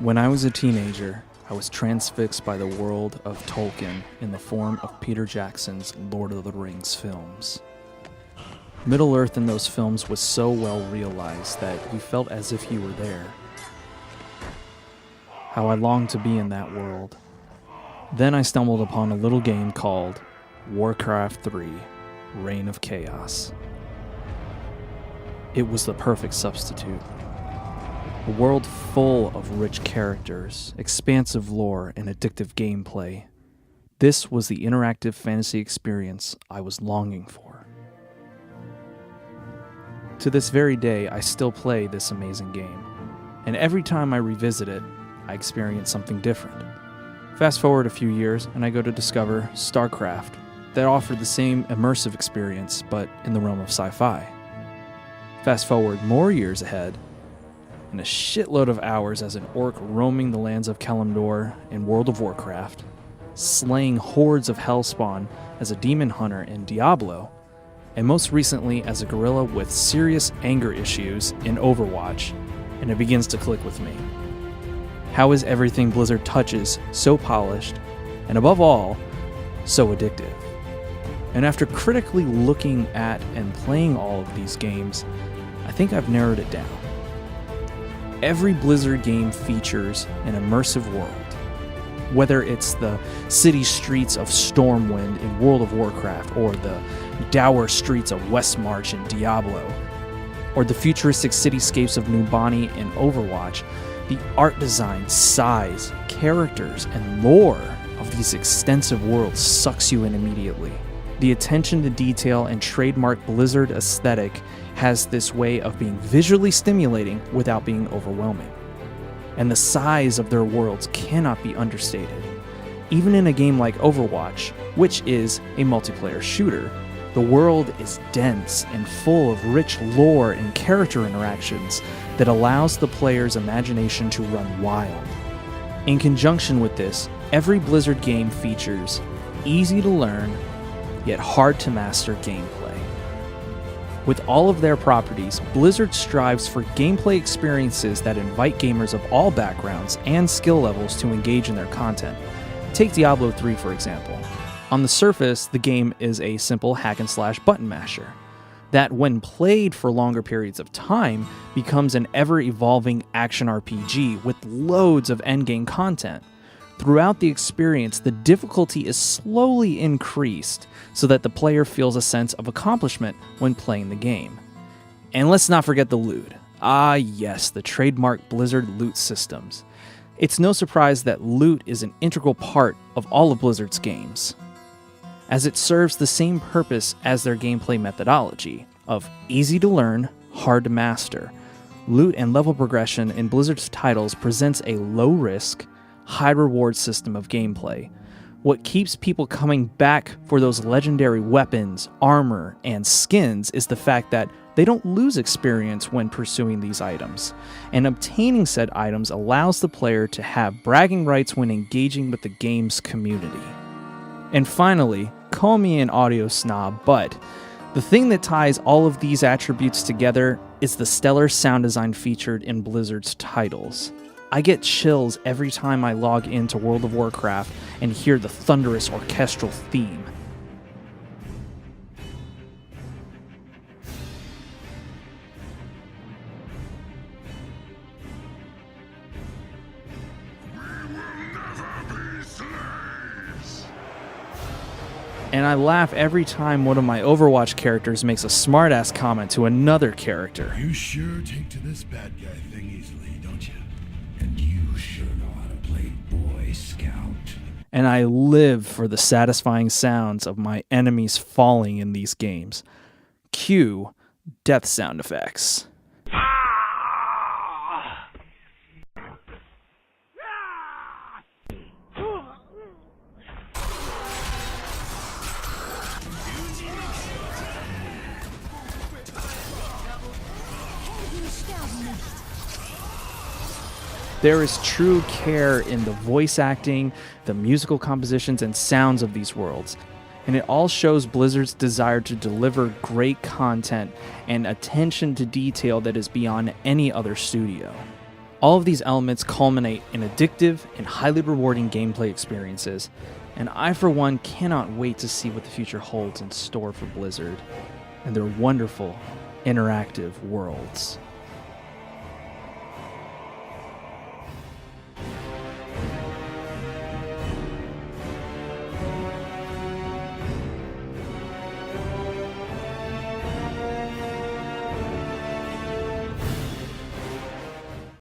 When I was a teenager, I was transfixed by the world of Tolkien in the form of Peter Jackson's Lord of the Rings films. Middle-earth in those films was so well realized that you felt as if you were there. How I longed to be in that world. Then I stumbled upon a little game called Warcraft 3: Reign of Chaos. It was the perfect substitute. A world full of rich characters, expansive lore, and addictive gameplay. This was the interactive fantasy experience I was longing for. To this very day, I still play this amazing game, and every time I revisit it, I experience something different. Fast forward a few years, and I go to discover StarCraft, that offered the same immersive experience, but in the realm of sci-fi. Fast forward more years ahead, and a shitload of hours as an orc roaming the lands of Kalimdor in World of Warcraft, slaying hordes of Hellspawn as a demon hunter in Diablo, and most recently as a gorilla with serious anger issues in Overwatch, and it begins to click with me. How is everything Blizzard touches so polished, and above all, so addictive? And after critically looking at and playing all of these games, I think I've narrowed it down. Every Blizzard game features an immersive world. Whether it's the city streets of Stormwind in World of Warcraft, or the dour streets of Westmarch in Diablo, or the futuristic cityscapes of Numbani in Overwatch, the art design, size, characters, and lore of these extensive worlds sucks you in immediately. The attention to detail and trademark Blizzard aesthetic has this way of being visually stimulating without being overwhelming. And the size of their worlds cannot be understated. Even in a game like Overwatch, which is a multiplayer shooter, the world is dense and full of rich lore and character interactions that allows the player's imagination to run wild. In conjunction with this, every Blizzard game features easy to learn, yet hard to master gameplay. With all of their properties, Blizzard strives for gameplay experiences that invite gamers of all backgrounds and skill levels to engage in their content. Take Diablo 3 for example. On the surface, the game is a simple hack-and-slash button masher that, when played for longer periods of time, becomes an ever-evolving action RPG with loads of endgame content. Throughout the experience, the difficulty is slowly increased so that the player feels a sense of accomplishment when playing the game. And let's not forget the loot. Ah yes, the trademark Blizzard loot systems. It's no surprise that loot is an integral part of all of Blizzard's games, as it serves the same purpose as their gameplay methodology of easy to learn, hard to master. Loot and level progression in Blizzard's titles presents a low-risk, high-reward system of gameplay. What keeps people coming back for those legendary weapons, armor, and skins is the fact that they don't lose experience when pursuing these items, and obtaining said items allows the player to have bragging rights when engaging with the game's community. And finally, call me an audio snob, but the thing that ties all of these attributes together is the stellar sound design featured in Blizzard's titles. I get chills every time I log into World of Warcraft and hear the thunderous orchestral theme. And I laugh every time one of my Overwatch characters makes a smart-ass comment to another character. You sure take to this bad guy thing easily, don't you? And you sure know how to play Boy Scout. And I live for the satisfying sounds of my enemies falling in these games. Cue death sound effects. There is true care in the voice acting, the musical compositions, and sounds of these worlds, and it all shows Blizzard's desire to deliver great content and attention to detail that is beyond any other studio. All of these elements culminate in addictive and highly rewarding gameplay experiences, and I for one cannot wait to see what the future holds in store for Blizzard and their wonderful interactive worlds.